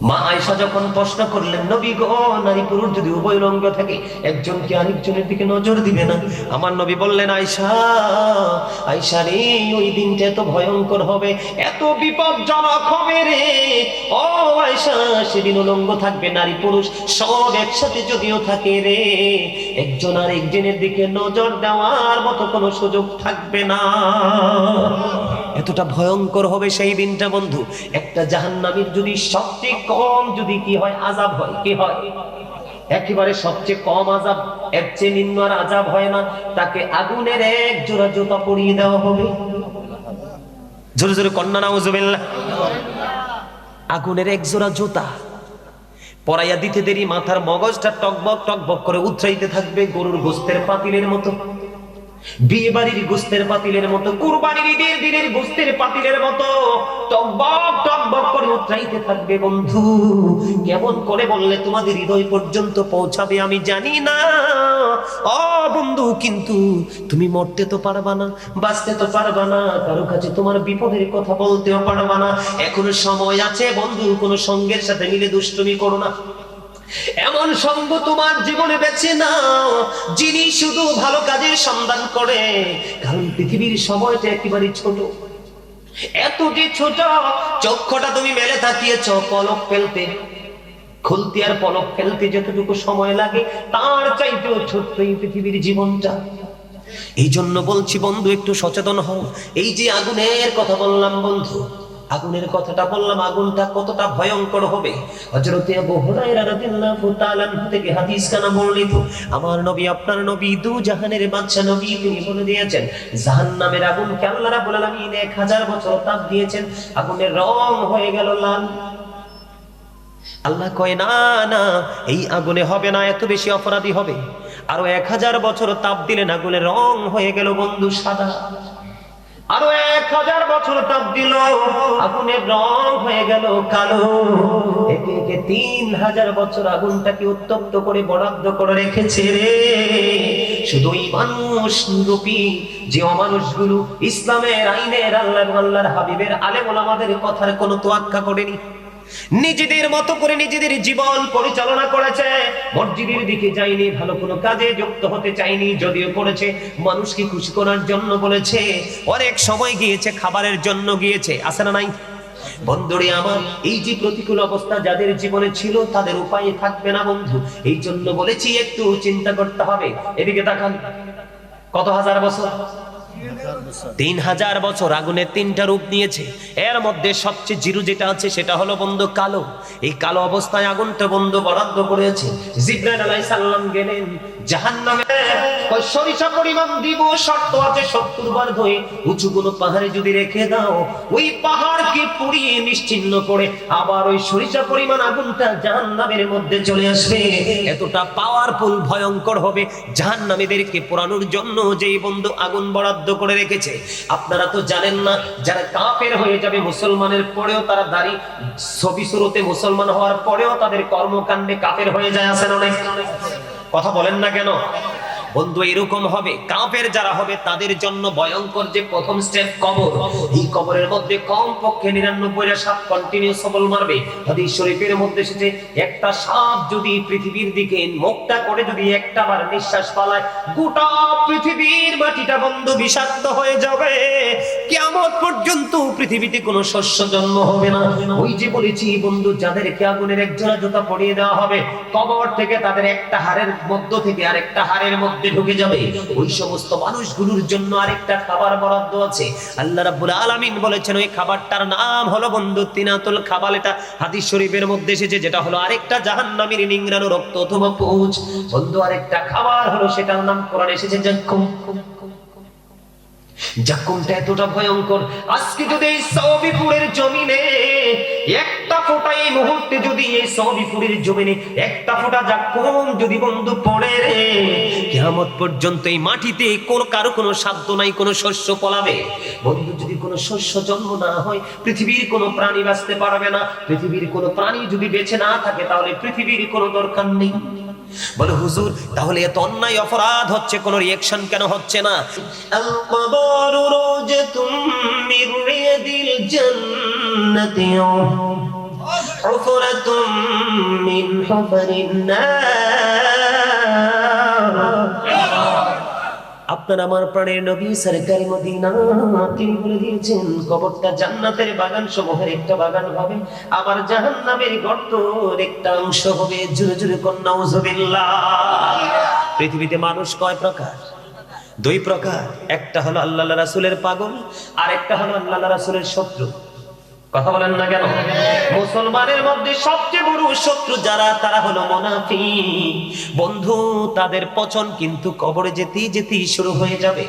মা আয়েশা যখন প্রশ্ন করলেন, নবী গো, নারী পুরুষ যদি উভয় লিঙ্গ থাকে একজন কি আরেকজনের দিকে নজর দিবে না? আমার নবী বললেন, আয়েশা, আয়েশা রে, ওই দিনটা এত ভয়ঙ্কর হবে, এত বিপজ্জনক হবে রে। ও আয়েশা, সেদিন উলঙ্গ থাকবে নারী পুরুষ সব একসাথে যদিও থাকে রে, একজন আরেকজনের দিকে নজর দেওয়ার মতো কোনো সুযোগ থাকবে না। এতটা ভয়ঙ্কর হবে সেই দিনটা বন্ধু। একটা জাহান্নামীর যদি সবচেয়ে কম যদি কি হয়, আযাব হয়, কি হয়, একেবারে সবচেয়ে কম আযাব, এর চেয়ে নিম্ন আর আযাব হয় না। তাকে আগুনের এক জোড়া জুতা পরিয়ে দেওয়া হবে। জোরে জোরে কন্যা নাউজুবিল্লাহ। আগুনের এক জোড়া জুতা পরাইয়া দিতে দেরি মাথার মগজটা টকবক টকবক করে উথরাইতে থাকবে, গরুর গোস্তের পাতিলের মতো, বিয়ে বাড়ির গোস্তের পাতিলের মতো, কুরবানির ঈদের দিনের গোস্তের পাতিলের মতো টকবক টকবক করে উতরাইতে থাকবে। বন্ধু, কেমন করে বললে তোমাদের হৃদয় পর্যন্ত পৌঁছাবে আমি জানি না। ও বন্ধু, কিন্তু তুমি মরতে তো পারবা না, বাঁচতে তো পারবা না, কারো কাছে তোমার বিপদের কথা বলতেও পারবা না। এখনো সময় আছে বন্ধু, কোনো সঙ্গের সাথে মিলে দুষ্টুমি করো না। এমন সঙ্গ তোমার জীবনে বেছে নাও যিনি শুধু ভালো কাজের সন্ধান করে, কারণ পৃথিবীর সময়টা একেবারে ছোট, এত যে ছোট, চক্ষুটা তুমি মেলে তাকিয়েছ পলক ফেলতে, খুলতে আর পলক ফেলতে যতটুকু সময় লাগে তার চাইতেও ছোট্ট এই পৃথিবীর জীবনটা। এই জন্য বলছি বন্ধু, একটু সচেতন হও। এই যে আগুনের কথা বললাম বন্ধু, আগুনের কথাটা বললাম, আগুনটা কতটা ভয়ঙ্কর হবে। হযরত আবু হুরায়রা রাদিয়াল্লাহু তাআলা থেকে হাদিস কানা বর্ণিত, আমার নবী, আপনার নবী, দু জাহানের বাদশা নবী, তিনি বলে দিয়েছেন জাহান্নামের আগুনকে আল্লাহ রাব্বুল আলামিন 1000 বছর তাপ দিয়েছেন, আগুনের রং হয়ে গেল লাল। আল্লাহ কয়, না না, এই আগুনে হবে না, এত বেশি অপরাধী হবে। আরো 1000 বছর তাপ দিলেন, আগুনের রং হয়ে গেল বন্ধু সাদা। আরো 1000 বছর তাপ দিল, আগুনের রং হয়ে গেল কালো। একে একে 3000 বছর আগুনটাকে উত্তপ্ত করে বরাদ্দ করে রেখেছে রে। শুধু এই মানুষ রূপী যে অমানুষগুলো ইসলামের আইনের, আল্লাহর হাবিবের আলেম ওলামাদের কথার কোনো তোয়াক্কা করেনি, নিজেদের মতো করে নিজেদের জীবন পরিচালনা করেছে, মসজিদের দিকে যায়নি, ভালো কোনো কাজে যুক্ত হতে চায়নি, যদিও করেছে মানুষকে খুশি করার জন্য বলেছে, অনেক সময় গিয়েছে খাবারের জন্য গিয়েছে, আছে না নাই? বন্ধুরে আমার, এই যে প্রতিকূল অবস্থা যাদের জীবনে ছিল তাদের উপায় থাকবে না বন্ধু। এই জন্য বলেছি একটু চিন্তা করতে হবে। এদিকে তাকান, কত হাজার বছর? 3000 বছর আগুনের 3টা রূপ নিয়েছে। এর মধ্যে সবচেয়ে জিরু যেটা আছে সেটা হলো বন্ধু কালো। এই কালো অবস্থায় আগুনটা বন্ধু বরাদ্দ করেছে। জিবরাইল আলাইহিস সালাম গেলেন জাহান্নামে, কই সরিষা পরিমাণ দিব, শর্ত আছে 70 বার ধরে উঁচু কোনো পাহাড়ে যদি রেখে দাও, ওই পাহাড়কে পুড়িয়ে নিশ্চিহ্ন করে আবার ওই সরিষা পরিমাণ আগুনটা জাহান্নামের মধ্যে চলে আসবে। এতটা পাওয়ারফুল, ভয়ঙ্কর হবে জাহান্নামীদেরকে পোড়ানোর জন্য যেই বন্ধু আগুন বরাদ্দ করে রেখেছে। আপনারা তো জানেন না, যারা কাফের হয়ে যাবে মুসলমানের পরেও, তারা দাড়ি ছবি শুরুতে মুসলমান হওয়ার পরেও তাদের কর্মকাণ্ডে কাফের হয়ে যায়, আছেন অনেক। কথা বলেন না কেন বন্ধু? এরকম হবে কাফের যারা হবে তাদের জন্য ভয়ঙ্কর যে প্রথম স্টেপ কবর। এই কবরের মধ্যে কম পক্ষে 99টা সাপ কন্টিনিউ সবল মারবে। হাদিস শরীফের মধ্যে এসেছে, একটা সাপ যদি পৃথিবীর দিকে মুখটা করে যদি একটা বার নিঃশ্বাস ফালায়, গোটা পৃথিবীর মাটিটা বন্ধু বিষাক্ত হয়ে যাবে। কিয়ামত পর্যন্ত পৃথিবীতে কোনো শস্য জন্ম হবে না। ওই যে বলেছি বন্ধু, যাদেরকে আগুনের এক জোড়া জুতা পরিয়ে দেওয়া হবে, কবর থেকে তাদের একটা হাড়ের মধ্য থেকে আরেকটা হাড়ের মধ্যে ঢুকে যাবে। ওই সমস্ত মানুষগুলোর জন্য আরেকটা খাবার বরাদ্দ আছে। আল্লাহ রাব্বুল আলামিন বলেছেন ওই খাবারটার নাম হলো বন্ধু তিনাতুল খাবাল। এটা হাদিস শরীফের মধ্যে এসেছে, যেটা হলো আরেকটা জাহান্নামীর নিংড়ানো রক্ত অথবা পুঁজ। বন্ধু আরেকটা খাবার হলো, সেটার নাম কোরআনে এসেছে জাক্কুম। জাক্কুমটা এতটা ভয়ঙ্কর, আজকে যদি এই সৌবিপুরের জমিনে একটা ফোঁটা, এই মুহূর্তে যদি এই সৌবিপুরের জমিনে একটা ফোঁটা জাক্কুম যদি বন্ধু পড়ে রে, কিয়ামত পর্যন্ত এই মাটিতে কারো কোনো সাধ্য নাই কোনো শস্য ফলাবে। বন্ধু যদি কোনো শস্য জন্ম না হয়, পৃথিবীর কোনো প্রাণী বাঁচতে পারবে না। পৃথিবীর কোনো প্রাণী যদি বেঁচে না থাকে, তাহলে পৃথিবীর কোনো দরকার নেই। বলে হুজুর, তাহলে এত অন্যায় অপরাধ হচ্ছে, কোনো রিঅ্যাকশন কেন হচ্ছে না? আল কবরু রাওজাতুম মির রিয়াদিল জান্নাতি, হুফরাতুম মিন হুফরিন নার। আপনার আমার প্রাণের নবী সরকারি মদিনা তিনি বলে দিয়েছেন কবরটা জান্নাতের বাগান সমূহের একটা বাগান হবে, আবার জাহান্নামের গর্তের একটা অংশ হবে। জোরে জোরে কন্যা নাউজুবিল্লাহ। পৃথিবীতে মানুষ কয় প্রকার? দুই প্রকার। একটা হলো আল্লাহ রাসূলের পাগল, আর একটা হলো আল্লাহ রাসূলের শত্রু। কথা বলেন না কেন? মুসলমানের মধ্যে সবচেয়ে বড় শত্রু যারা, তারা হলো মুনাফিক। বন্ধু, তাদের পচন কিন্তু কবরে যেতেই যেতেই শুরু হয়ে যাবে।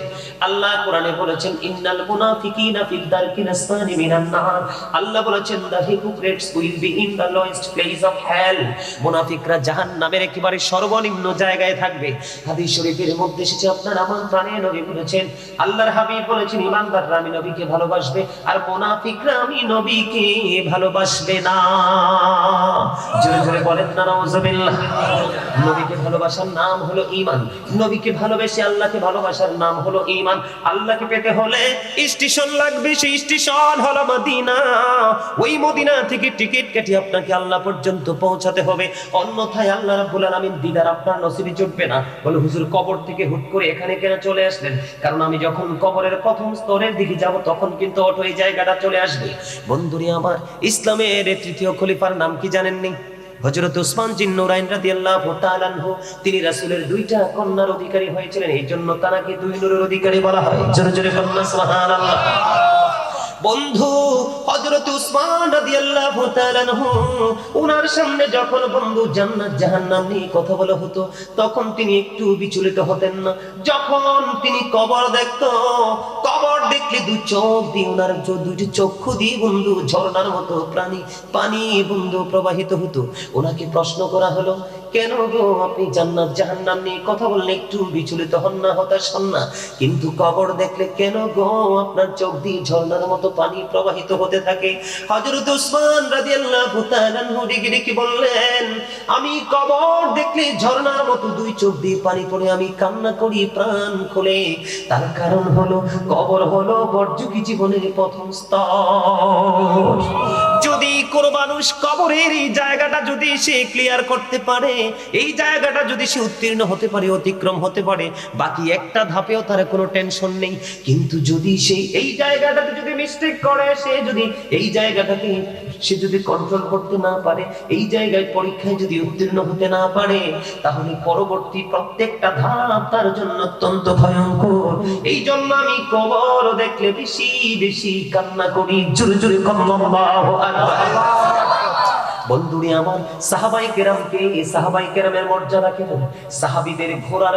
আল্লাহ কোরআনে বলেছেন ইন্নাল মুনাফিকিনা ফিদ দারকিল আসফালি মিনান নার। আল্লাহ বলেছেন the hypocrites will be in the lowest place of hell. মুনাফিকরা জাহান্নামের একেবারে সর্বনিম্ন জায়গায় থাকবে। হাদিস শরীফের মধ্যে এসেছে, আপনার আমার প্রাণের নবী বলেছেন, আল্লাহর হাবিব বলেছেন, ঈমানদাররা আমি নবীকে ভালোবাসবে আর মুনাফিকরা আমি নবীকে ভালোবাসবে না। জোরে জোরে বলেন না নাউজুবিল্লাহ। নবীকে ভালোবাসার নাম হলো ঈমান। নবীকে ভালোবেসে আল্লাহকে ভালোবাসার নাম হলো ঈমান। আল্লাহকে পেতে হলে স্টেশন লাগবে, সেই স্টেশন হলো মদিনা। ওই মদিনা থেকে টিকিট কেটে আপনাকে আল্লাহ পর্যন্ত পৌঁছাতে হবে, অন্যথায় আল্লাহ রাব্বুল আলামিন দিদার আপনার নসিবে জুটবে না। বলে হুজুর কবর থেকে হুট করে এখানে কেন চলে আসলেন? কারণ আমি যখন কবরের প্রথম স্তরের দিকে যাব তখন কিন্তু অটো এই জায়গাটা চলে আসবে। বন্ধুরে আমার, ইসলামের তৃতীয় খলিফার নাম কি জানেননি? হযরত উসমান জিন নুরাইন রাদিয়াল্লাহু তাআলা আনহু। তিনি রাসূলের দুইটা কন্যার অধিকারী হয়েছিলেন, এই জন্য তাকে দুই নূরের অধিকারী বলা হয়। জোরে জোরে বলুন সুবহানাল্লাহ। বন্ধু, হযরত উসমান রাদিয়াল্লাহু তাআলা আনহু, ওনার সামনে যখন বন্ধু জান্নাত জাহান্নাম নিয়ে কথা বলা হতো তখন তিনি একটু বিচলিত হতেন না। যখন তিনি কবর দেখতো, কবর দেখলে দুই চোখ দিয়ে, ওনার দুইটি চক্ষু দিয়ে বন্ধু ঝর্ণার মতো পানি বন্ধু প্রবাহিত হতো। ওনাকে প্রশ্ন করা হলো, কেন গো আপনি জান্নাত জাহান্নাম নিয়ে কথা বললে একটু বিচলিত হন না, হতাশ হন না, কিন্তু কবর দেখলে কেন গো আপনার চোখ দিয়ে ঝর্ণার মতো পানি প্রবাহিত হতে থাকে? হযরত উসমান রাদিয়াল্লাহু তাআলা আনহু কি বললেন, আমি কবর দেখলে ঝর্ণার মতো দুই চোখ দিয়ে পানি পড়ে আমি কান্না করি প্রাণ খুলে। তার কারণ হলো কবর হলো বর্জুকি জীবনের প্রথম স্তর। যদি কোনো মানুষ কবরের এই জায়গাটা যদি সে ক্লিয়ার করতে পারে, এই জায়গাটা যদি সে উত্তীর্ণ হতে পারে, অতিক্রম হতে পারে, বাকি একটা ধাপেও তার কোনো টেনশন নেই। কিন্তু যদি সে এই জায়গাটাতে যদি মিস্টেক করে, সে যদি এই জায়গাটাকে সে যদি কন্ট্রোল করতে না পারে, এই জায়গায় পরীক্ষায় যদি উত্তীর্ণ হতে না পারে, তাহলে পরবর্তী প্রত্যেকটা ধাপ তার জন্য অত্যন্ত ভয়ঙ্কর। এই জন্য আমি কবর দেখলে বেশি বেশি কান্না করি। জোরে জোরে আল্লাহু আকবার। বন্ধুরে আমার, সাহাবায়ে কেরামকে, সাহাবায়ে কেরামের মর্যাদা কেমন? সাহাবীদের ঘোড়ার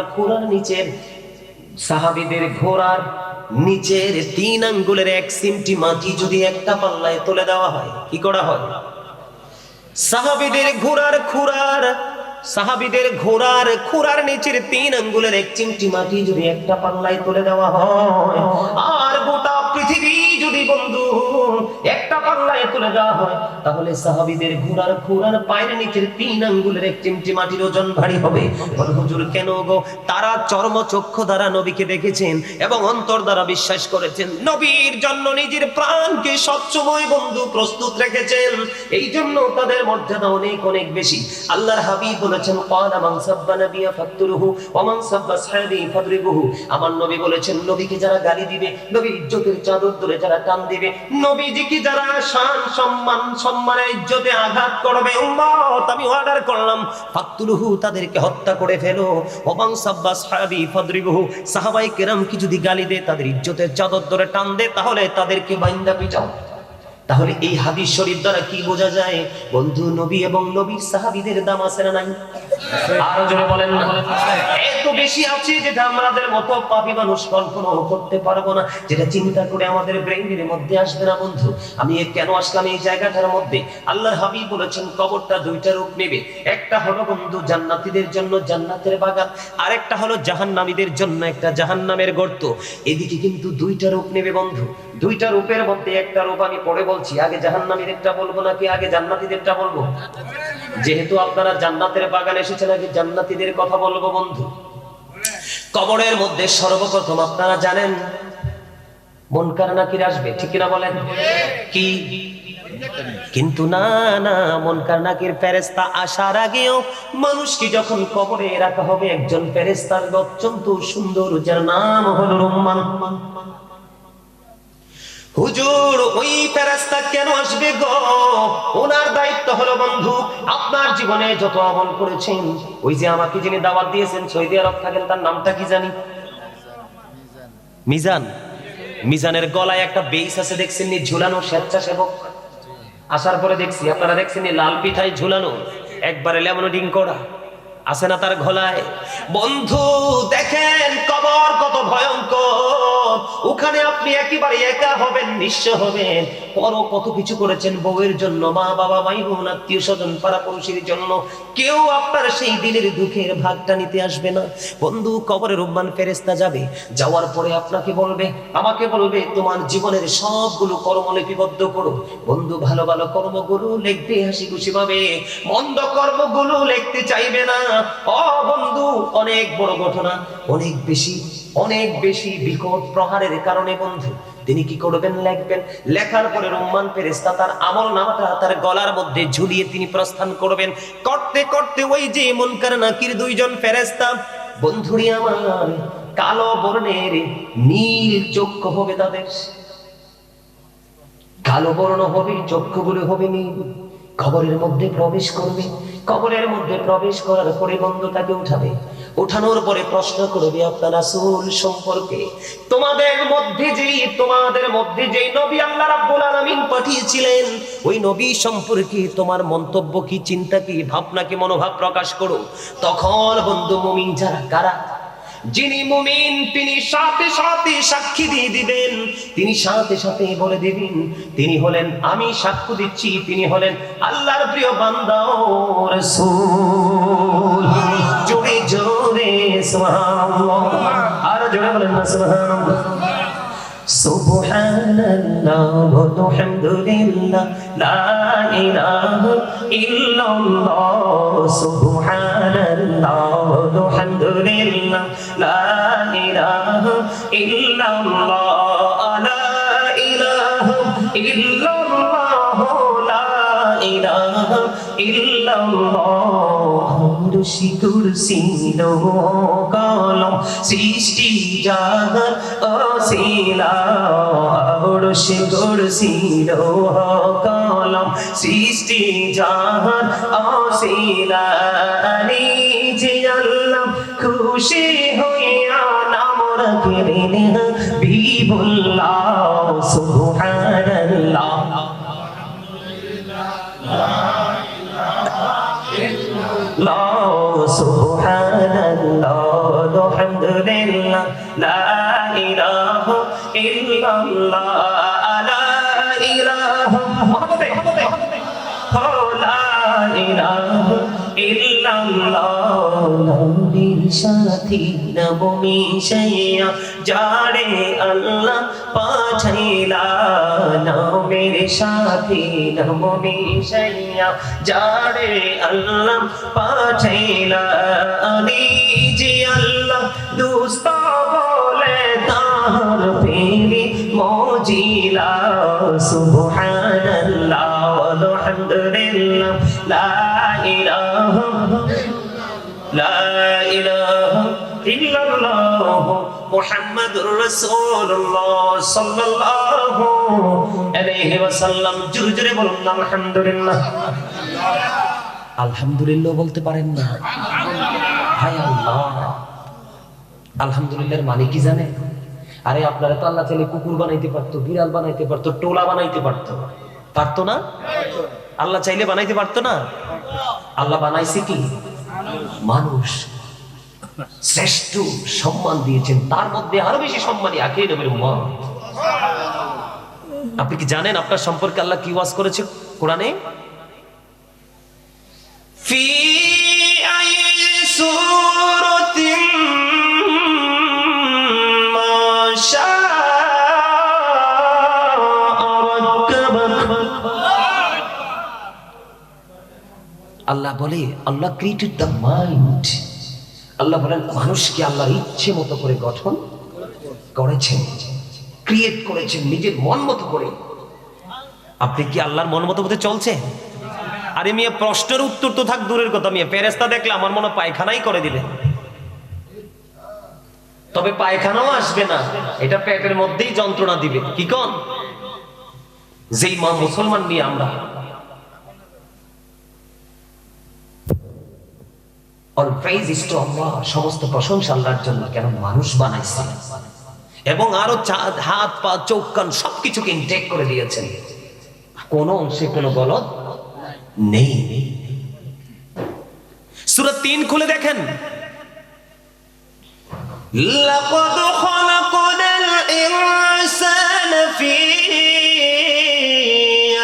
নিচের 3 আঙ্গুলের 1 সেন্টি মাটি যদি একটা পাল্লায় তুলে দেওয়া হয়, কি করা হয়? সাহাবীদের ঘোড়ার নিচের 3 আঙ্গুলের 1 চিমটি মাটি যদি একটা পাল্লায় তুলে দেওয়া হয়, আর গোটা পৃথিবী যদি বন্ধু একটা পাল্লায় তুলে দেওয়া হয়, তাহলে সাহাবীদের ঘোড়ার পায়ের নিচের 3 আঙ্গুলের 1 চিমটি মাটির ওজন ভারী হবে। বল হুজুর কেন গো? তারা চর্মচক্ষু দ্বারা নবীকে দেখেছেন এবং অন্তর দ্বারা বিশ্বাস করেছেন, নবীর জন্য নিজের প্রাণকে সবসময় বন্ধু প্রস্তুত রেখেছেন। এই জন্য তাদের মর্যাদা অনেক অনেক বেশি। আল্লাহর হাবিব বলেছেন, ক্বালা মান সাব্বা নাবিয়া ফাকতুলহু ওয়া মান সাব্বা আসহাবি ফাদরিবুহু। আমার নবী বলেছেন, নবীকে যারা গালি দিবে, নবীর ইজ্জতের চাদর ধরে যারা টান দিবে, নবীজিকে যারা শান সম্মানের ইজ্জতে আঘাত করবে, উম্মত আমি অর্ডার করলাম ফাকতুলহু, তাদেরকে হত্যা করে ফেলো। ওয়া মান সাব্বা আসহাবি ফাদরিবুহু, সাহাবায়ে কেরাম কি যদি গালি দেয়, তাদের ইজ্জতের চাদর ধরে টান দেয়, তাহলে তাদেরকে বাইন্দা পিটাও। তাহলে এই হাদিস শরীফ দ্বারা কি বোঝা যায়? বন্ধু, নবী এবং নবীর সাহাবীদের দাম আছে না নাই? আরো জোরে বলেন না। এত বেশি আছে যেটা আমাদের মতো পাপী মানুষ কল্পনাও করতে পারবো না, যেটা চিন্তা করে আমাদের ব্রেইনের মধ্যে আসবে না। বন্ধু, আমি কেন আসলাম এই জায়গাটার মধ্যে? আল্লাহর হাবিব বলেছেন কবরটা দুইটা রূপ নেবে। একটা হলো বন্ধু জান্নাতীদের জন্য জান্নাতের বাগান, আর একটা হলো জাহান্নামীদের জন্য একটা জাহান্নামের গর্ত। এদিকে কিন্তু দুইটা রূপ নেবে বন্ধু। দুইটা রূপের মধ্যে একটা রূপ আমি পরে বলছি। আগে জাহান্নামীদেরটা বলবো নাকি আগে জান্নাতীদেরটা বলবো? যেহেতু আপনারা জান্নাতের বাগানে এসেছেন, আগে জান্নাতীদের কথা বলবো বন্ধু। কবরের মধ্যে সর্বপ্রথম আপনারা জানেন মুনকার নাকির আসবে, ঠিক কিনা বলেন? কি কিন্তু না না, মুনকার নাকির ফেরেশতা আসার আগেও মানুষকে যখন কবরে রাখা হবে, একজন ফেরেশতার অত্যন্ত সুন্দর, যার নাম হলো রুম্মান। হুজুর, ওই ফেরেশতা কেন আসবে গো? ওনার দায়িত্ব হলো বন্ধু, আপনার জীবনে যত আমল করেছেন, ওই যে আমাকে যিনি দাওয়াত দিয়েছেন সৌদি আরব থাকেন, তার নামটা কি জানি? মিজান। মিজানের গলায় একটা বেইস আছে, দেখছেন নি ঝুলানো, স্বেচ্ছাসেবক। আসার পরে দেখছি, আপনারা দেখছেন নি লাল পিঠায় ঝুলানো, একবারে লেমনেডিং করা আছে না তার গলায়। বন্ধু দেখেন কবর কত ভয়ঙ্কর, ওখানে আপনি একেবারে একা হবেন, নিঃস্ব হবেন। পরও কত কিছু করেছেন বউয়ের জন্য, মা বাবা, ভাই বোন, আত্মীয় স্বজন, পাড়া পড়শির জন্য, কেউ আপনার সেই দিনের দুঃখের ভাগটা নিতে আসবে না। বন্ধু, কবরে রুম্মান ফেরেশতা যাবে, যাওয়ার পরে আপনাকে বলবে, আমাকে বলবে, তোমার জীবনের সবগুলো কর্ম লিপিবদ্ধ করো। বন্ধু, ভালো ভালো কর্মগুলো লিখবে হাসি খুশি ভাবে, মন্দ কর্মগুলো লিখতে চাইবে না। ও বন্ধু, অনেক বড় ঘটনা, অনেক বেশি বিকট প্রহারের কারণে বন্ধু তিনি কি করবেন? লিখবেন। লেখার পরে রুম্মান ফেরেশতা তার আমল নামাটা তার গলার মধ্যে ঝুলিয়ে তিনি প্রস্থান করবেন। করতে করতে ওই যে মুনকার নাকির দুইজন ফেরেশতা, বন্ধুরি আমার, কালো বর্ণের নীল চক্ষু হবে তাদের, কালো বর্ণ হবে, চক্ষুগুলো হবে নীল। কবরের মধ্যে প্রবেশ করবে। কবরের মধ্যে প্রবেশ করার পরে বন্ধু তাকে উঠাবে। উঠানোর পরে প্রশ্ন করবে আপনার রাসূল সম্পর্কে, তোমাদের মধ্যে যেই নবী আল্লাহ রাব্বুল আলামিন পাঠিয়েছিলেন, ওই নবী সম্পর্কে তোমার মন্তব্য কি, চিন্তা কি, ভাবনা কি, মনোভাব প্রকাশ করো। তখন বন্ধু মুমিন যারা, কারা? যিনি মুমিন তিনি সাথে সাথে সাক্ষী দিয়ে দিবেন, তিনি সাথে সাথে বলে দিবেন, তিনি হলেন, আমি সাক্ষ্য দিচ্ছি, তিনি হলেন আল্লাহর প্রিয় বান্দা ও রাসূল। জোরে জোরে সুবহানাল্লাহ, আর জোরে বলেন না সুবহানাল্লাহ। সুবহানাল্লাহ ওয়া হামদুলিল্লাহ, লা ইলাহা ইল্লাল্লাহ। সুবহানাল্লাহ ওয়া হামদুলিল্লাহ, লা ইলাহা ইল্লাল্লাহ, লা ইলাহা ইল্লাল্লাহ, লা ইলাহা ইল্লাল্লাহ। আরশি কুরসি লৌহ কলম সৃষ্টি জাহান অসিলা, আরশি কুরসি লৌহ কলম সৃষ্টি জাহান অসিলা। নিজে আল্লাহ খুশি হইয়া নাম রাখলেন হাবিবুল্লাহ। সুবহানাল্লাহ, সুবহানাল্লাহ, আলহামদুলিল্লাহ, লা ইলাহা ইল্লাল্লাহ, লা ইলাহা ইল্লাল্লাহ। নবীর সাথী নব মিশাইয়া যারে আল্লাহ পাঠাইলা, নবীর সাথী নব মিশাইয়া যারে আল্লাহ পাঠাইলা। নিজে আল্লাহ দুস্ত বলে তার প্রেমে মজিলা। সুবহানাল্লাহ আলহামদুলিল্লাহ, লা ইলাহা ইল্লাল্লাহ মুহাম্মাদুর রাসূলুল্লাহ সাল্লাল্লাহু আলাইহি ওয়াসাল্লাম। জোরে জোরে বলুন আলহামদুলিল্লাহ। আলহামদুলিল্লাহ বলতে পারেন না? হায় আল্লাহ, আলহামদুলিল্লাহর মানে কি জানেন? আরে আপনারা তো আল্লাহ চাইলে কুকুর বানাইতে পারতো, বিড়াল বানাইতে পারতো, টোলা বানাইতে পারতো, পারতো না? আল্লাহ চাইলে বানাইতে পারতো না? আল্লাহ বানাইছে কি? মানুষ। শ্রেষ্ঠ সম্মান দিয়েছেন, তার মধ্যে আরো বেশি সম্মানী আখিরি নবীর উম্মত। আপনি কি জানেন আপনার সম্পর্কে আল্লাহ কি ওয়াজ করেছে কোরআনে? ফি আইয়ি সূরাতিন মা শাআ রাক্কাবাক। আল্লাহ বলে, আল্লাহ ক্রিয়েটেড দ্য মাইন্ড। আল্লাহ বলেন মানুষকে আল্লাহর ইচ্ছে মতো করে গঠন করেছেন, ক্রিয়েট করেছেন নিজের মন মতো করে। আপনি কি আল্লাহর মন মতো হতে চলছে? আরে মিয়া, প্রশ্নের উত্তর তো থাক দূরের কথা, মিয়া ফেরেশতা দেখলে আমার মনে পায়খানাই করে দিবে। তবে পায়খানাও আসবে না, এটা পেটের মধ্যেই যন্ত্রণা দিবে। কি কোন? যেই মা মুসলমান নিয়ে আমরা all praise is to Allah, সমস্ত প্রশংসা আল্লাহর জন্য, কেন মানুষ বানাইছে এবং আরো হাত পা চোখ কান সবকিছুকে ইনটেক করে দিয়েছেন, কোন অংশে কোনো গলদ নেই। সূরা ৩ খুলে দেখেন, লাকাদ খালাকনাল ইনসানা ফি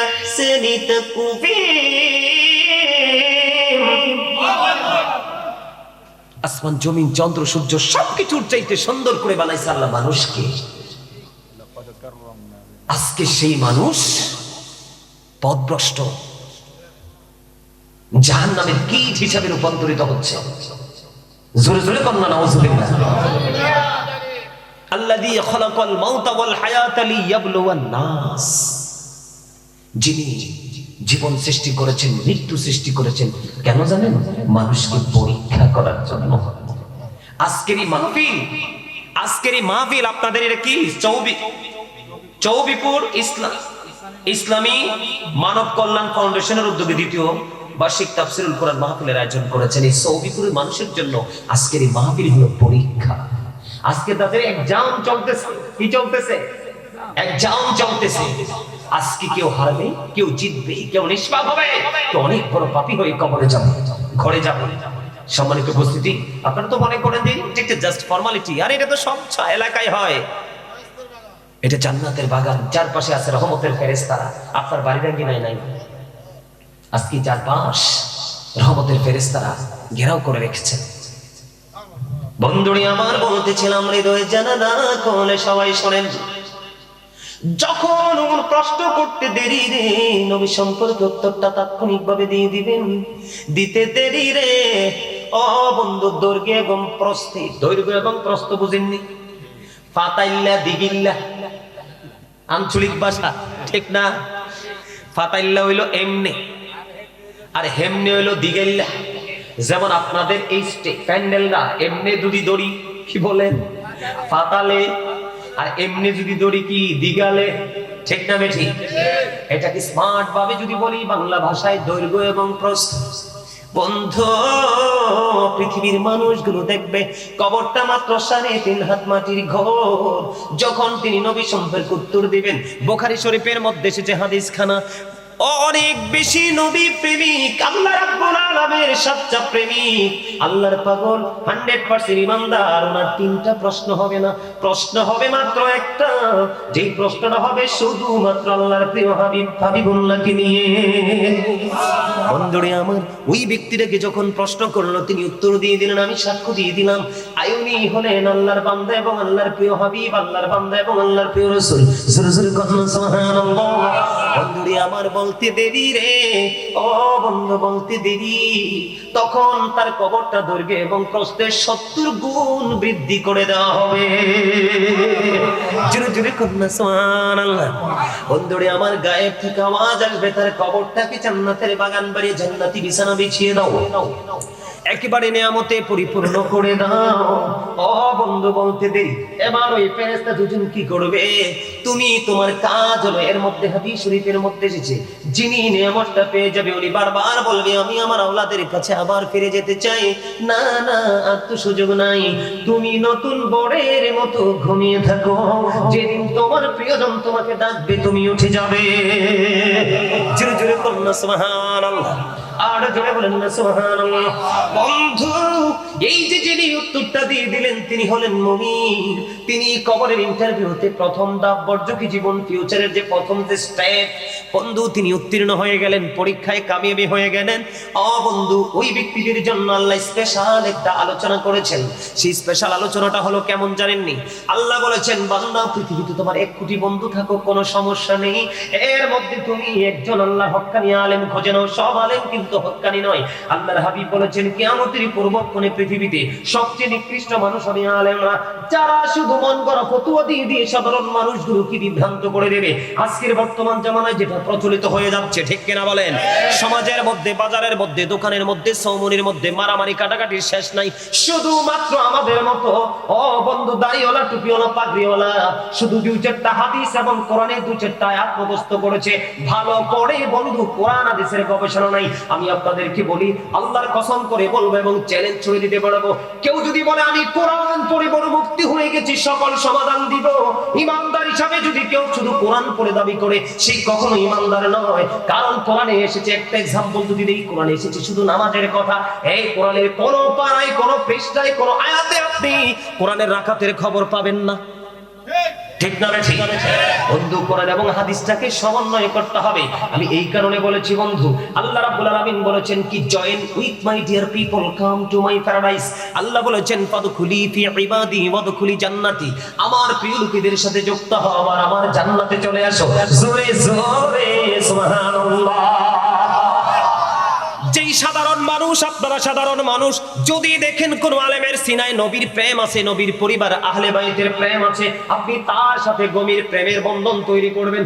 আহসানি তাকওয়িম। আসমান জমিন চন্দ্র সূর্য সবকিছুর চাইতে সুন্দর করে বানাইছে আল্লাহ মানুষকে। আজকে সেই মানুষ পথভ্রষ্ট, জাহান্নামের কীট হিসাবে রূপান্তরিত হচ্ছে। জোরে জোরে কন্যা নাউজুবিল্লাহ। আল্লাযী খালাকাল মাউতা ওয়াল হায়াতা লিয়াবলুওয়ান নাস, যিনি জীবন সৃষ্টি করেছেন, মৃত্যু সৃষ্টি করেছেন, কেন জানেন? মানুষকে পরীক্ষা করার জন্য। আজকের এই মাহফিল আপনাদের এটা কি? চৌবিপুর ইসলামী মানব কল্যাণ ফাউন্ডেশনের উদ্যোগে দ্বিতীয় বার্ষিক তাফসীরুল কোরআন মাহফিলের আয়োজন করেছেন। এই চৌবিপুরের মানুষের জন্য আজকের এই মাহফিল হলো পরীক্ষা। আজকে তাদের এক্সাম চলতেছে। কি চলতেছে? এক্সাম চলতেছে। আজকে কেউ হারবে, কেউ জিতবে, কেউ নিষ্পাপ হবে, কেউ অনেক বড় পাপী হয়ে কবরে যাবে, ঘরে যাবে। সম্মানিত উপস্থিতি, আপনারা তো মনে করেন যে এটা জাস্ট ফর্মালিটি, আর এটা তো সব এলাকায় হয়। এটা জান্নাতের বাগান, চারপাশে আছে রহমতের ফেরেশতারা। আপনার বাড়ির আঙ্গিনায় নাই? আজকে চারপাশ রহমতের ফেরেশতারা ঘেরাও করে রেখেছেন। বন্ধুরি আমার, বলতেছিলাম হৃদয় জানা না কোলে সবাই শোনেন। যখন ওর প্রশ্ন করতে দেরি রে, নবী সম্পর্কে উত্তরটা তাৎক্ষণিকভাবে দিয়ে দিবেন। দিতে দেরি রে ও বন্ধু, দৈর্ঘ্য এবং প্রস্থ বুঝেননি? ফাতাইল্লা দিগিল্লা আঞ্চলিক ভাষা, ঠিক না? ফাতাইল্লা হইলো এমনে, আর হেমনে হইলো দিগিল্লা। যেমন আপনাদের এই প্যান্ডেলরা এমনে যদি দড়ি কি বলেন ফাতালে, আর এমনি যদি দড়ি কি দিগালে, ঠিক না বেঠি? এটাকে স্মার্ট ভাবে যদি বলি বাংলা ভাষায়, দৈর্ঘ্য এবং প্রস্থ। বন্ধু, পৃথিবীর মানুষগুলো দেখবে কবরটা মাত্র 3.5 হাত মাটির ঘর। যখন তিনি নবী সম্পর্কে উত্তর দিবেন, বুখারী শরীফের মধ্যে এসেছে হাদিস খানা, অনেক বেশি নবী প্রেমিক, আল্লাহ রাব্বুল আলামিনের সচ্চা প্রেমিক, আল্লাহর পাগল, 100% ইমানদার। ওনার 3টা প্রশ্ন হবে না, প্রশ্ন হবে মাত্র একটা। যেই প্রশ্নটা হবে শুধুমাত্র আল্লাহর প্রিয় হাবিবুল্লাহকে নিয়ে। বন্ধুরে আমার, ওই ব্যক্তিটাকে যখন প্রশ্ন করলো, তিনি উত্তর দিয়ে দিলেন, আমি সাক্ষ্য দিয়ে দিলাম আয়ুনি হলেন আল্লাহর বান্দা এবং আল্লাহর প্রিয় হাবিব, আল্লাহর বান্দা এবং আল্লাহর প্রিয় রাসূল। জোরে জোরে কন্যা সুবহানাল্লাহ। বন্ধুরে আমার, বলতে দেরি রে ও বন্ধু, বলতে দেরি। তখন তার কবরটা দৈর্ঘ্য এবং প্রস্থে 70 গুণ বৃদ্ধি করে দেওয়া হবে। জোরে জোরে কন্যা সুবহানাল্লাহ। বন্ধুরে আমার, গায়েব থেকে আওয়াজ আসবে, তার কবরটাকে জান্নাতের বাগান বানিয়ে জান্নাতি বিছানা বিছিয়ে দাও, একেবারে নিয়ামতে পরিপূর্ণ করে দাও। ও বন্ধু, বলতে দেরি। এবার ওই ফেরেশতা দুজন কি করবে? তুমি তোমার কাজ হলো, এর মধ্যে হাদিস শরীফের মধ্যে এসেছে, যিনি নিয়ামতটা পেয়ে যাবে উনি বারবার বলবে, আমি আমার আওলাদের কাছে আবার ফিরে যেতে চাই। না না, আর তো সুযোগ নাই। তুমি নতুন বরের মতো ঘুমিয়ে থাকো, যেদিন তোমার প্রিয়জন তোমাকে ডাকবে তুমি উঠে যাবে। জোরে জোরে কন্যা সুবহানাল্লাহ। আর জোরে বলেন না সুবহানাল্লাহ। বন্ধু, এই যে যিনি উত্তরটা দিয়ে দিলেন, তিনি হলেন মুমিন। তিনি কবরের ইন্টারভিউতে প্রথম ধাপ, বর্জকি জীবন ফিউচারের যে প্রথম যে স্টেপ, বন্ধু তিনি উত্তীর্ণ হয়ে গেলেন, পরীক্ষায় কামিয়াবি হয়ে গেলেন। বন্ধু, ওই ব্যক্তিদের জন্য আল্লাহ স্পেশাল একটা আলোচনা করেছেন। সেই স্পেশাল আলোচনাটা হলো কেমন জানেননি? আল্লাহ বলেছেন, বান্দা, পৃথিবীতে তোমার 1 কোটি বন্ধু থাকুক, কোনো সমস্যা নেই, এর মধ্যে তুমি একজন আল্লাহ হক্কানি আলেম খুঁজে নাও। সব আলেম কিন্তু হক্কানি নয়। আল্লাহর হাবিব বলেছেন, কিয়ামতের পূর্বক্ষণে পৃথিবীতে সবচেয়ে নিকৃষ্ট মানুষ হবে আলেমরা, যারা শুধু মন গড়া ফতোয়া দিয়ে সাধারণ মানুষগুলোকে বিভ্রান্ত করে দেবে। আজকের বর্তমান জামানায় যেটা প্রচলিত হয়ে যাচ্ছে, ঠিক কিনা বলেন? সমাজের মধ্যে, বাজারের মধ্যে, দোকানের মধ্যে, সৌমনির মধ্যে মারামারি কাটাকাটির শেষ নাই। শুধুমাত্র আমাদের মতো বন্ধু দাড়িওয়ালা, টুপিওয়ালা, পাগড়িওয়ালা শুধু 2-4টা হাদিস এবং কোরআনের 2-4টা আয়াত মুখস্থ করেছে, ভালো করে বন্ধু কোরআন হাদিসের গবেষণা নাই। আমি আপনাদেরকে বলি, আল্লাহর কসম করে বলবো এবং চ্যালেঞ্জ ছুড়ে দিতে পারবো, কেউ যদি বলে আমি কোরআন পড়ে বড় মুক্তি হয়ে গেছি, সকল সমাধান দিব, ইমানদার হিসাবে যদি কেউ শুধু কোরআন পড়ে দাবি করে, সে কখনো ইমানদার নয়। কারণ কোরআনে এসেছে, একটা এক্সাম্পল যদি দেই, কোরআনে এসেছে শুধু নামাজের কথা। এই কোরআনের কোন পারায়, কোন পৃষ্ঠায়, কোন আয়াতে আপনি কোরআনের রাকাতের খবর পাবেন না, ঠিক না? ঠিক বন্ধু, কোরআন এবং হাদিসটাকে সমন্বয় করতে হবে। আমি এই কারণে বলেছি বন্ধু, আল্লাহ রাব্বুল আলামিন বলেছেন কি, join with my dear people, come to my paradise. আল্লাহ বলেছেন ফাদখুলি ফি ইবাদি ওয়াদখুলি জান্নাতি, আমার প্রিয় লোকেদের সাথে যুক্ত হও আর আমার জান্নাতে চলে আসো। জোরে জোরে সুবহানাল্লাহ। যেই সাধারণ মানুষ, আপনারা সাধারণ মানুষ, যদি দেখেন কোন আলেমের সিনায় নবীর প্রেম আছে, নবীর পরিবার আহলে বাইতের প্রেম আছে, আপনি তার সাথে গভীর প্রেমের বন্ধন তৈরি করবেন।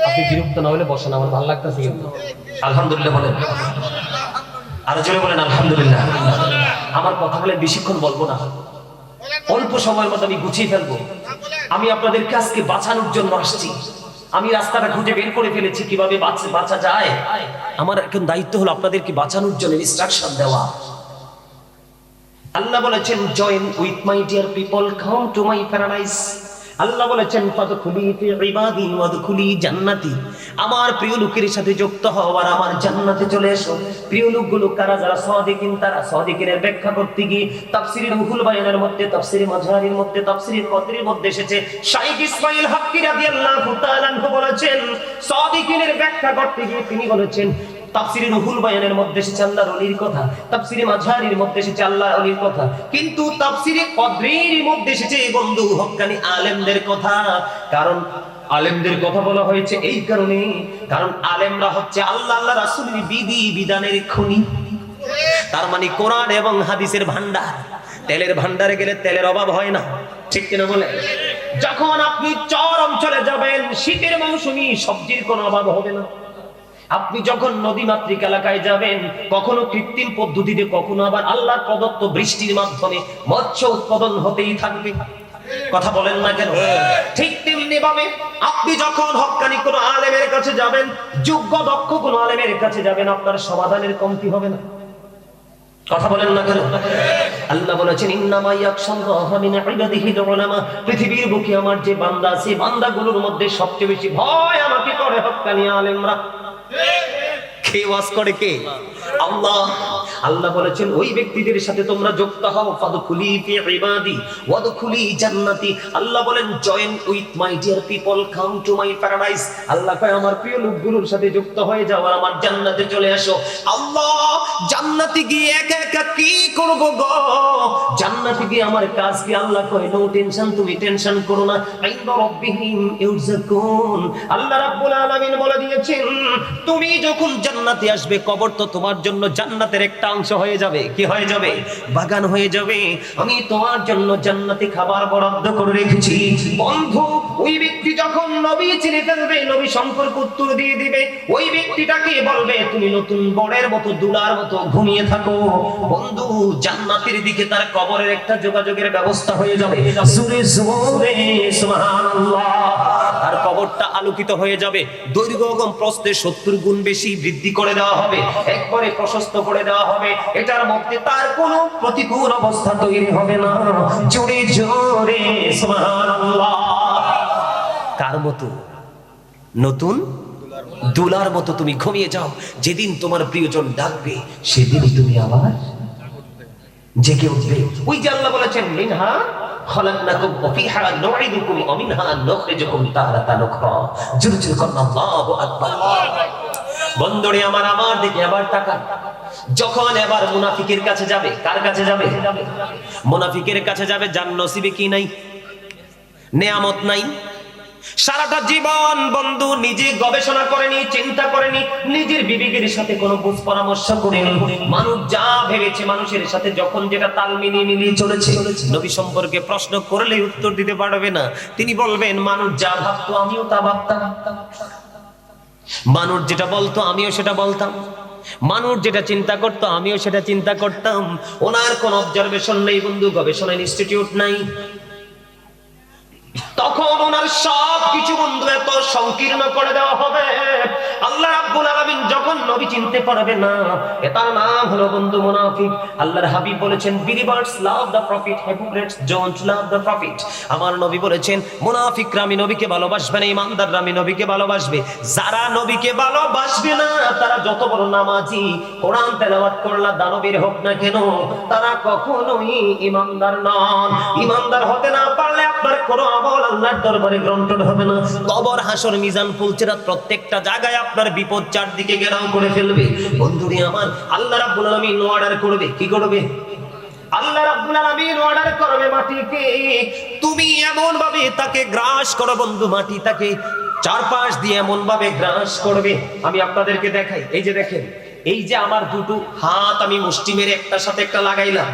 আপনি বিরক্ত না হলে বসেন, আমার ভালো লাগতেছে কিন্তু। আলহামদুলিল্লাহ বলেন, আর জোরে বলেন আলহামদুলিল্লাহ। আমার কথা বলে বেশিক্ষণ বলবো না, অল্প সময়ের মধ্যে আমি গুছিয়ে ফেলবো। আমি আপনাদেরকে আজকে বাঁচানোর জন্য আসছি। আমি রাস্তাটা খুঁজে বের করে ফেলেছি কিভাবে বাঁচা যায়। আমার এখন দায়িত্ব হলো আপনাদেরকে বাঁচানোর জন্য ইনস্ট্রাকশন দেওয়া। আল্লাহ বলেছেন join with my dear people, come to my paradise. আল্লাহ বলেছেন ফাদখুলি ফি ইবাদি ওয়াদখুলি জান্নাতি, আমার প্রিয় লোকের সাথে যুক্ত হও আর আমার জান্নাতে চলে এসো। প্রিয় লোকগুলো কারা? যারা সাদিকিন। তারা সাদিকিনের ব্যাখ্যা করতে গিয়ে তাফসীরে রুহুল বায়ানের মধ্যে, তাফসীরে মাঝহারির মধ্যে, তাফসীরে কদরির মধ্যে এসেছে, শাইখ ইসমাঈল হাক্কি রাদিয়াল্লাহু তাআলা আনহু বলেছেন, সাদিকিনের ব্যাখ্যা করতে গিয়ে তিনি বলেছেন, তাফসীরে রুহুল বায়ানের মধ্যে এসেছে আল্লাহর ওলির কথা, তাফসীরে মাঝহারির মধ্যে এসেছে আল্লাহর ওলির কথা, কিন্তু তাফসীরে কদরির মধ্যে এসেছে বন্ধু হক্কানি আলেমদের কথা। কারণ আলেমদের কথা বলা হয়েছে এই কারণে, কারণ আলেমরা হচ্ছে আল্লাহ আল্লাহ রাসূলের বিধি বিধানের খনি। তার মানে কোরআন এবং হাদিসের ভান্ডার। তেলের ভান্ডারে গেলে তেলের অভাব হয় না, ঠিক কিনা বলে? যখন আপনি চর অঞ্চলে যাবেন, শীতের মৌসুমে সবজির কোনো অভাব হবে না। আপনি যখন নদী মাতৃক এলাকায় যাবেন, কখনো কৃত্রিম পদ্ধতিতে, কখনো আবার আল্লাহর প্রদত্ত বৃষ্টির মাধ্যমে মৎস্য উৎপাদন হতেই থাকবে। কথা বলেন না কেন? ঠিক তেমনি ভাবে আপনি যখন হক্কানি কোন আলেমের কাছে যাবেন, যোগ্য দক্ষ কোন আলেমের কাছে যাবেন, আপনার সমাধানের কমতি হবে না। কথা বলেন না কেন? আল্লাহ বলেছেন ইন্নামা ইয়াখশাল্লাহা মিন ইবাদিহিল উলামা, পৃথিবীর বুকে আমার যে বান্দা আছে, বান্দাগুলোর মধ্যে সবচেয়ে বেশি ভয় আমাকে করে হক্কানি আলেমরা। কে ওয়াজ করে? কে? আল্লাহ। আল্লাহ বলেছেন ওই ব্যক্তিদের সাথে তোমরা যুক্ত হও, ফাদখুলি ফি ইবাদি ওয়াদখুলি জান্নাতি। আল্লাহ বলেন join with my dear people, come to my paradise. আল্লাহ কয় আমার প্রিয় লোকগুলোর সাথে যুক্ত হয়ে যাও আর আমার জান্নাতে চলে আসো। আল্লাহ, জান্নাতে গিয়ে একা একা কি করব গো? জান্নাতে গিয়ে আমার কাজ কি? আল্লাহ কয় নো টেনশন, তুমি টেনশন করো না, ইনদা রাব্বিহিম ইউরযাকুন। আল্লাহ রাব্বুল আলামিন বলে দিয়েছেন, তুমি যখন জান্নাতে আসবে, কবর তো তোমার জন্য জান্নাতের একটা অংশ হয়ে যাবে। কি হয়ে যাবে? বাগান হয়ে যাবে। আমি তোমার জন্য জান্নাতে খাবার বরাদ্দ করে রেখেছি। বন্ধু, ওই ব্যক্তি যখন নবী চিনে ফেলবে, নবী সম্পর্ক উত্তর দিয়ে দিবে, ওই ব্যক্তিটাকে বলবে তুমি নতুন বড়ের মতো, দুলার মতো ঘুমিয়ে থাকো। বন্ধু, জান্নাতের দিকে তার কবরের একটা যোগাযোগের ব্যবস্থা হয়ে যাবে। জোরে জোরে সুবহানাল্লাহ। আর কবরটা আলোকিত হয়ে যাবে। দৈর্ঘ্য এবং প্রস্থে 70 গুণ বেশি বৃদ্ধি করে দেওয়া হবে, একবারে প্রশস্ত করে দেওয়া হবে। এটার মধ্যে তার কোনো প্রতিকূল অবস্থা তৈরি হবে না। জোরে জোরে সুবহানাল্লাহ। কার মতো? নতুন দুলার মতো তুমি ঘুমিয়ে যাও। যেদিন তোমার প্রিয়জন ডাকবে, সেদিনই তুমি আবার জেগে উঠবে। ওই যে আল্লাহ বলেছেন মিনহা খালাকনাকুম ওয়া ফিহা নুঈদুকুম ওয়া মিনহা নুখরিজুকুম তারাতান উখরা। জোরে জোরে বলুন আল্লাহু আকবার। বন্ধুরে আমার দিকে আবার তাকান। যখন এবার মুনাফিকের কাছে যাবে, কার কাছে যাবে? মুনাফিকের কাছে যাবে, যার নসিবে কি নাই? নেয়ামত নাই। সারাটা জীবন বন্ধু নিজে গবেষণা করেনি, চিন্তা করেনি, নিজের বিবেকের সাথে কোনো বুঝ পরামর্শ করেনি। মানুষ যা ভেবেছে, মানুষের সাথে যখন যেটা তাল মিলিয়ে চলেছে, নবী সম্পর্কে প্রশ্ন করলে উত্তর দিতে পারবে না। তিনি বলবেন মানুষ যা ভাবতো আমিও তা ভাবতাম। মানুষ যেটা বলতো আমিও সেটা বলতাম, মানুষ যেটা চিন্তা করতো আমিও সেটা চিন্তা করতাম। ওনার কোন অবজারভেশন নেই বন্ধু, গবেষণা ইনস্টিটিউট নাই। তখন ওনার সব কিছু বন্ধু এত সংকীর্ণ করে দেওয়া হবে, আল্লাহ রাব্বুল আলামিন যখন নবী চিনতে পারবে না, এটার নাম হলো বন্ধু মুনাফিক। আল্লাহর হাবিব বলেছেন, believers love the prophet, hypocrites don't love the prophet। আমার নবী বলেছেন, মুনাফিকরা আমি নবীকে ভালোবাসবে না, ইমানদাররা আমি নবীকে ভালোবাসবে। যারা নবীকে ভালোবাসবে না, তারা যত বড় নামাজি, কোরআন তেলাওয়াত করলা দানবীর হোক না কেন, তারা কখনোই ইমানদার নন। ইমানদার হতে না পারলে আপনার কোনো আমল আল্লাহর দরবারে গ্রহণ হবে না। কবর, হাসর, মিজান, ফুলসিরাত, প্রত্যেকটা জায়গায় আপনার বিপদ চারদিকে ঘেরাও করে ফেলবে। বন্ধুরে আমার, আল্লাহ রাব্বুল আলামিন অর্ডার করবে, কি করবে? আল্লাহ রাব্বুল আলামিন অর্ডার করবে মাটিকে, তুমি এমন ভাবে তাকে গ্রাস করো বন্ধু, মাটি তাকে চারপাশ দিয়ে এমন ভাবে গ্রাস করবে। আমি আপনাদেরকে দেখাই, এই যে দেখেন, এই যে আমার দুটো হাত আমি মুষ্টি মেরে একটার সাথে একটা লাগাইলাম,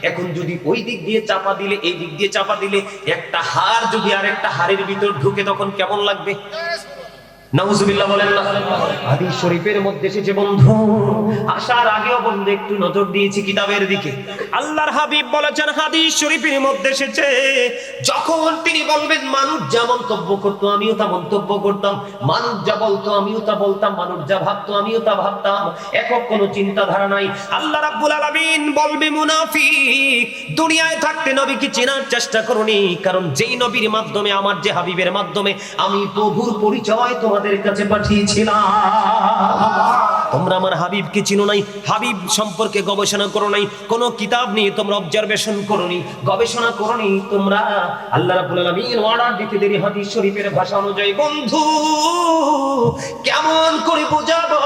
এখন যদি ওই দিক দিয়ে চাপা দিলে, এই দিক দিয়ে চাপা দিলে, একটা হাড় যদি আর একটা হাড়ের ভিতর ঢুকে তখন কেমন লাগবে? নাউজুবিল্লাহ বলেন না? হাদিস শরীফের মধ্যে এসেছে বন্ধু, আসার আগেও বন্ধু একটু নজর দিয়েছি কিতাবের দিকে। আল্লাহর হাবিব বলেছেন, হাদিস শরীফের মধ্যে এসেছে, যখন তিনি বলবেন মানুষ যা মন্তব্য করতো আমিও তা মন্তব্য করতাম, মানুষ যা বলতো আমিও তা বলতাম, মানুষ যা ভাবতো আমিও তা ভাবতাম, একক কোনো চিন্তাধারা নাই। আল্লাহ রাব্বুল আলামিন বলবে, মুনাফিক, দুনিয়ায় থাকতে নবীকে চেনার চেষ্টা করনি, কারণ যেই নবীর মাধ্যমে, আমার যে হাবিবের মাধ্যমে আমি প্রভুর পরিচয় তোমাদের কাছে পাঠিয়েছিলাম, তোমরা আমার হাবিবকে চিনো নাই, হাবিব সম্পর্কে গবেষণা করো নাই, কোন কিতাব নিয়ে তোমরা অবজারভেশন করোনি, গবেষণা করোনি তোমরা। আল্লাহ রাব্বুল আলামিন অর্ডার দিতে দেরি হাদিস শরীফের ভাষা অনুযায়ী। বন্ধু, কেমন করে বোঝাবো,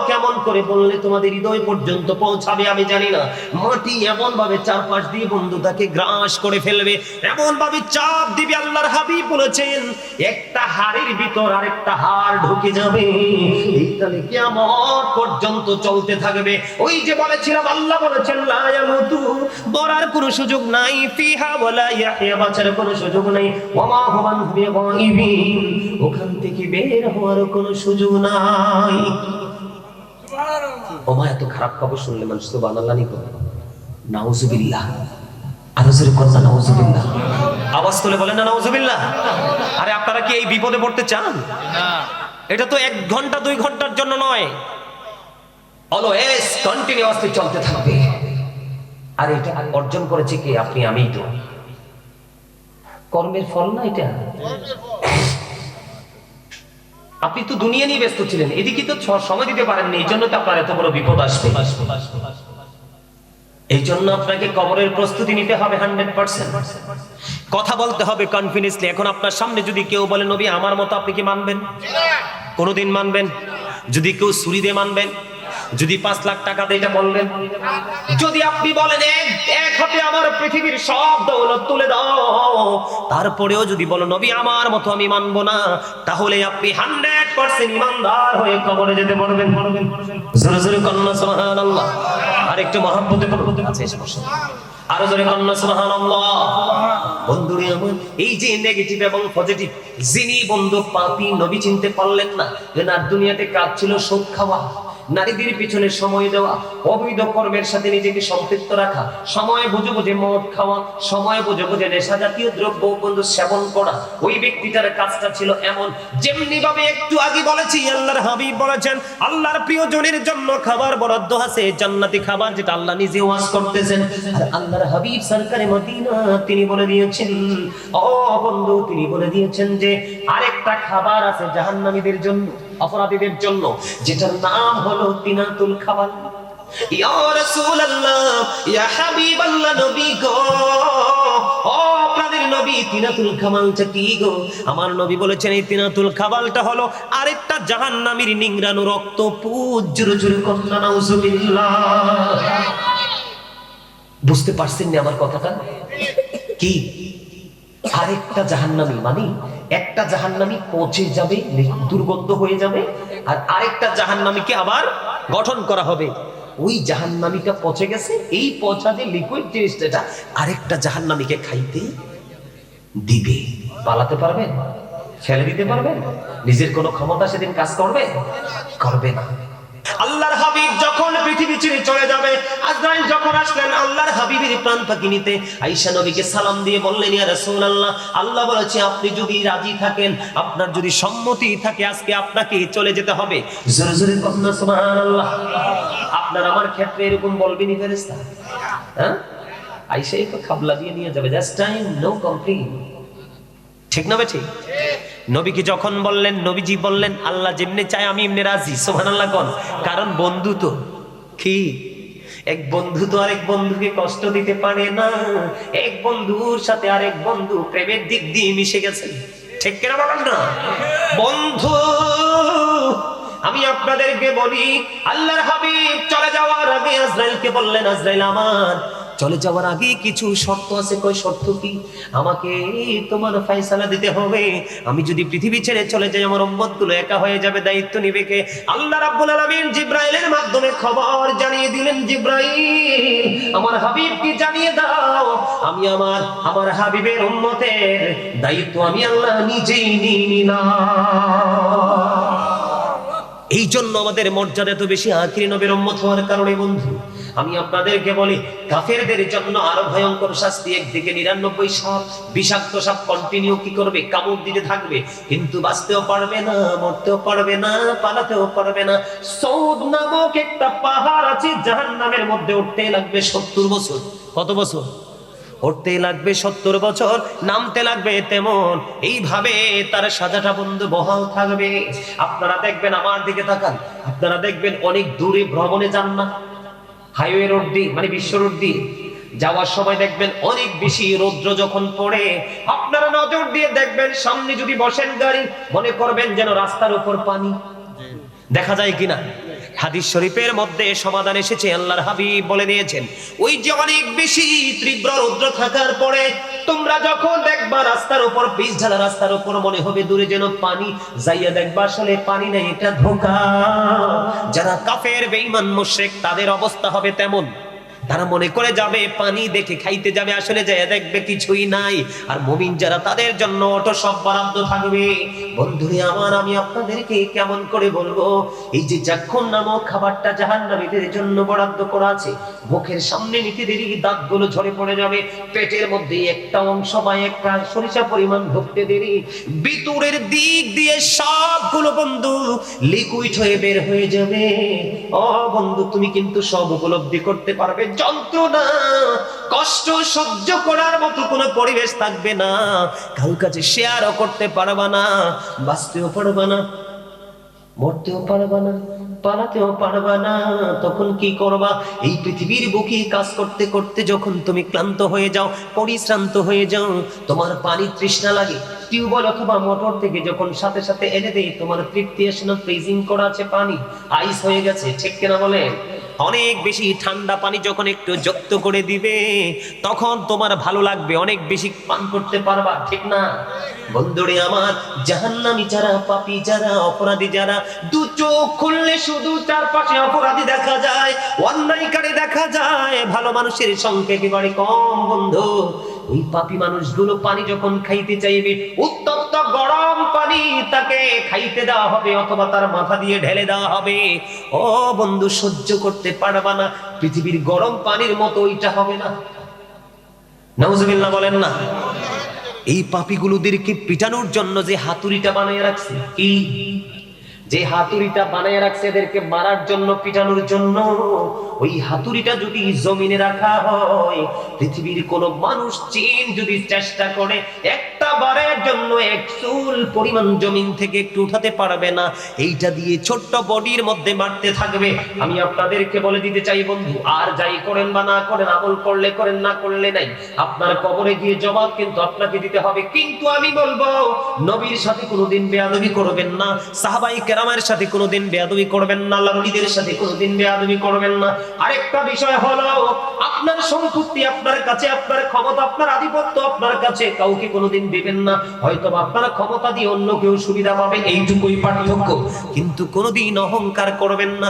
কেমন করে বললে তোমাদের হৃদয় পর্যন্ত পৌঁছাবে আমি জানি না। মাটি এমন ভাবে চারপাশ দিয়ে বন্ধু তাকে গ্রাস করে ফেলবে, এমন ভাবে চাপ দিবে। আল্লাহর হাবিব বলেছেন, একটা হাড়ের ভিতর আরেকটা হাড় ঢুকে যাবে, এইখানে কিয়ামত পর্যন্ত চলতে থাকবে। ওই যে বলেছিলাম, আল্লাহ বলেছেন, লা ইয়ামুতু, মরার কোনো সুযোগ নাই, ফিহা ওয়ালা ইয়াহইয়া, বাঁচার কোনো সুযোগ নাই, ওয়া মা হুম বিগাইবিন, ওখান থেকে বের হওয়ার কোনো সুযোগ নাই। ও মা, এত খারাপ খবর শুনলে মানুষ সুবহানাল্লাহ নি করে, নাউজুবিল্লাহ, আরো জোরে কথা নাউজুবিল্লাহ, আওয়াজ তুলে বলেন না নাউজুবিল্লাহ। আরে আপনারা কি এই বিপদে পড়তে চান? না, এটা তো 1 ঘন্টা 2 ঘন্টার জন্য নয়, অলওয়েজ কন্টিনিউয়াসলি চলতে থাকবে। আর এটা অর্জন করেছে কে? আপনি, আমিই তো। কর্মের ফল না এটা? আপনি তো দুনিয়া নিয়ে ব্যস্ত ছিলেন, এদিকে তো সময় দিতে পারেননি, এই জন্য তো আপনার এত বড় বিপদ আসবে। এই জন্য আপনাকে কবরের প্রস্তুতি নিতে হবে 100%। কথা বলতে হবে কনফিডেন্সলি। এখন আপনার সামনে যদি কেউ বলে নবী আমার মতো, আপনি কি মানবেন? কোনোদিন মানবেন? যদি কেউ ছুরি দিয়ে মানবেন? যদি 5 লাখ টাকা দিয়ে এটা বলবেন? যদি আপনি বলেন এক হাতে আমার পৃথিবীর সব দৌলত তুলে দাও, তারপরেও যদি বলো নবী আমার মতো আমি মানবো না, তাহলে আপনি 100% ইমানদার হয়ে কবরে যেতে পারবেন। জোরে জোরে কন্যা সুবহানাল্লাহ। আর একটু মহব্বতে বলতে আছে, আরো জোরে কন্যা সুবহানাল্লাহ। বন্ধুরে আমার, এই যে নেগেটিভ এবং পজিটিভ, যিনি বন্ধু পাপী, নবী চিনতে পারলেন না, যে না, দুনিয়াতে কাজ ছিল সুদ খাওয়া, নারীদের পিছনে সময় দেওয়া, অবৈধ কর্মের সাথে নিজেকে সম্পৃক্ত রাখা, সময় বুঝে বুঝে মদ খাওয়া, সময় বুঝে বুঝে নেশা জাতীয় দ্রব্য বন্ধু সেবন করা, ওই ব্যক্তিটার কাজটা ছিল এমন। যেমনি ভাবে একটু আগে বলেছি, আল্লাহর হাবিব বলেছেন, আল্লাহর প্রিয়জনের জন্য খাবার বরাদ্দ আছে, জান্নাতি খাবার, যেটা আল্লাহ নিজে ওয়াজ করতেছেন। আর আল্লাহর হাবিব সরকারে মদিনা তিনি বলে দিয়েছেন, ও বন্ধু, তিনি বলে দিয়েছেন যে আরেকটা খাবার আছে জাহান্নামীদের জন্য, অপরাধীদের জন্য, যেটার নাম হলো তিনাতুল খাবার। ইয়া রাসূলুল্লাহ, ইয়া হাবিবাল্লাহ, নবী গো, ও আপনাদের নবী, তিনাতুল খাবালটা কি গো? আমার নবী বলেছেন, এই তিনাতুল খাবালটা হলো আরেকটা জাহান্নামীর নিংড়ানো রক্ত পুজ। জোরে জোরে কন্যা নাউজুবিল্লাহ। বুঝতে পারছেন না আমার কথাটা? কি আরেকটা জাহান্নামী? মানে একটা জাহান্নামী পচে যাবে, দুর্গন্ধ হয়ে যাবে, আর আরেকটা জাহান্নামীকে আবার গঠন করা হবে। ওই জাহান্নামীটা পচে গেছে, এই পচা যে লিকুইড জিনিসটা আরেকটা জাহান্নামীকে খাইতে দিবে। পালাতে পারবেন? ফেলে দিতে পারবেন? নিজের কোনো ক্ষমতা সেদিন কাজ করবে? করবে না। আল্লাহর হাবিব যখন পৃথিবী ছেড়ে চলে যাবে, আজরাইল যখন আসলেন আল্লাহর হাবিবের প্রাণ পাখি নিতে, আয়েশা নবীকে সালাম দিয়ে বললেন, ইয়া রাসূলুল্লাহ, আল্লাহ বলেছে আপনি যদি রাজি থাকেন, আপনার যদি সম্মতি থাকে, আজকে আপনাকে চলে যেতে হবে। জোরে জোরে বলুন সুবহানাল্লাহ। আপনার আমার ক্ষেত্রে এরকম বলবেনই ফেরেশতা? হ্যাঁ, আয়েশা তো খাবলা দিয়ে নিয়ে যাবে, জাস্ট টাইম, নো কমপ্লেইন। ঠিক না ঠিক? নবীকে যখন বললেন, নবীজি বললেন আল্লাহ যেমনি চায় আমি এমনি রাজি। সুবহানাল্লাহ কোন? কারণ বন্ধু তো কি, এক বন্ধু তো আরেক বন্ধুকে কষ্ট দিতে পারে না। এক বন্ধুর সাথে আরেক বন্ধু প্রেমের দিক দিয়ে মিশে গেছে। ঠিক কিনা বলেন না? বন্ধু, আমি আপনাদেরকে বলি, আল্লাহর হাবিব চলে যাওয়ার আগে আজরাইলকে বললেন, আজরাইল আমার চলে যাওয়ার আগে কিছু শর্ত আছে। কই শর্ত কি? আমাকে তোমার ফয়সালা দিতে হবে। আমি যদি পৃথিবী ছেড়ে চলে যাই, আমার উম্মতগুলো একা হয়ে যাবে, দায়িত্ব নিবে কে? আল্লাহ রাব্বুল আলামিন জিবরাইলের মাধ্যমে খবর জানিয়ে দিলেন, জিবরাইল আমার হাবিবকে জানিয়ে দাও, আমি আমার হাবিবের উম্মতের দায়িত্ব আমি আল্লাহ নিজেই নিয়ে নিলাম। এই জন্য আমাদের মর্যাদা এত বেশি আখিরি নবীর উম্মত হওয়ার কারণে। বন্ধু, আমি আপনাদেরকে বলি, কাফেরদের জন্য আরো ভয়ঙ্কর শাস্তি। একদিকে 99 সাপ, বিষাক্ত সাপ কন্টিনিউ কি করবে? কামড় দিতে থাকবে, কিন্তু বাঁচতেও পারবে না, মরতেও পারবে না, পালাতেও পারবে না। সৌদ নামক একটা পাহাড় আছে, জাহান্নামের মধ্যে উঠতে লাগবে 70 বছর। কত বছর? উঠতে লাগবে 70 বছর, নামতে লাগবে তেমন। এইভাবে তার সাজাটা বন্ধু বহাল থাকবে। আপনারা দেখবেন, আমার দিকে তাকান, আপনারা দেখবেন অনেক দূরে ভ্রমণে যান না, হাইওয়ে রোড দিয়ে, মানে বিশ্ব রোড দিয়ে যাওয়ার সময় দেখবেন অনেক বেশি রৌদ্র যখন পড়ে, আপনারা নজর দিয়ে দেখবেন সামনে যদি বসেন গাড়ি, মনে করবেন যেন রাস্তার উপর পানি। দেখা যায় কিনা? হাদিস শরীফের মধ্যে সমাধান এসেছে, আল্লাহর হাবিব বলে দিয়েছেন, ওই যে অনেক বেশি তীব্র রৌদ্র থাকার পরে তোমরা যখন দেখবা রাস্তার উপর পিচ ঢালা, রাস্তার উপর মনে হবে দূরে যেন পানি, যাইয়া দেখবা আসলে পানি নাই, এটা ধোঁকা। যারা কাফের বেঈমান মুশরিক, তাদের অবস্থা হবে তেমন। তারা মনে করে যাবে পানি দেখে খাইতে যাবে, আসলে যায় দেখবে কিছুই নাই। আর মুমিন যারা, তাদের জন্য অটো সব বরাদ্দ থাকবে। বন্ধুরে আমার, আমি আপনাদেরকে কেমন করে বলবো, এই যে যখন নামক খাবারটা জাহান্নামীদের জন্য বরাদ্দ করা আছে, মুখের সামনে নিতে দেরি দাঁতগুলো ঝরে পড়ে যাবে, পেটের মধ্যে একটা অংশ বা একটা সরিষা পরিমাণ ঢুকতে দেরি, ভিতরের দিক দিয়ে সবগুলো বন্ধু লিকুইড হয়ে বের হয়ে যাবে। ও বন্ধু, তুমি কিন্তু সব উপলব্ধি করতে পারবে, যন্ত্রণা কষ্ট সহ্য করার মতো কোনো পরিবেশ থাকবে না। কারো কাছে শেয়ারও করতে পারবা না, বাঁচতেও পারবা না, মরতেও পারবা না, পালাতেও পারবা না। তখন কি করবা? এই পৃথিবীর বুকে কাজ করতে করতে যখন তুমি ক্লান্ত হয়ে যাও, পরিশ্রান্ত হয়ে যাও, তোমার পানি তৃষ্ণা লাগে, টিউবওয়েল অথবা মোটর থেকে যখন সাথে সাথে এনে দেই, তোমার তৃপ্তি আসে না, ফ্রিজিং করা আছে পানি, আইস হয়ে গেছে। ঠিক কিনা বলেন? অনেক বেশি ঠান্ডা পানি যখন একটু যুক্ত করে দিবে, তখন তোমার ভালো লাগবে, অনেক বেশি পান করতে পারবা। ঠিক না বন্ধুরে আমার? জাহান্নামী যারা, পাপী যারা, অপরাধী যারা, দু চোখ খুললে শুধু চারপাশে অপরাধী দেখা যায়, অন্যায়কারী দেখা যায়, ভালো মানুষের সংখ্যা একেবারে কম। বন্ধু, ওই পাপী মানুষগুলো পানি যখন খাইতে চাইবে, উত্তপ্ত গরম পানি তাকে খাইতে দেওয়া হবে, অথবা তার মাথা দিয়ে ঢেলে দেওয়া হবে। ও বন্ধু, সহ্য করতে পারবা না, পৃথিবীর গরম পানির মতো ওইটা হবে না। নাউজুবিল্লাহ বলেন না? এই পাপীগুলোদেরকে পিটানোর জন্য যে হাতুড়িটা বানিয়ে রাখছে, কি যে হাতুড়িটা বানিয়ে রাখছে এদেরকে মারার জন্য, পিটানোর জন্য, ওই হাতুড়িটা যদি জমিনে রাখা হয়, পৃথিবীর কোন মানুষ চিন যদি চেষ্টা করে, একটা বারের জন্য এক চুল পরিমাণ জমিন থেকে একটু উঠাতে পারবে না। এইটা দিয়ে ছোট্ট বডির মধ্যে মারতে থাকবে। আমি আপনাদেরকে বলে দিতে চাই বন্ধু, আর যাই করেন বা না করেন, আমল করলে করেন, না করলে নাই, আপনার কবরে গিয়ে জবাব কিন্তু আপনাকে দিতে হবে। কিন্তু আমি বলবো, নবীর সাথে কোনোদিন বেয়াদবি করবেন না, সাহাবাই কেরামের সাথে কোনোদিন বেয়াদবি করবেন না, আল্লাহর ওলিদের সাথে কোনোদিন বেয়াদবি করবেন না। আরেকটা বিষয় হলো, আপনার সম্পত্তি আপনার কাছে, আপনার ক্ষমতা, আপনার আধিপত্য আপনার কাছে, কাউকে কোনোদিন দিবেন না। হয়তো আপনার ক্ষমতা দিয়ে অন্য কেউ সুবিধা পাবে, এইটুকুই পার্থক্য, কিন্তু কোনোদিন অহংকার করবেন না।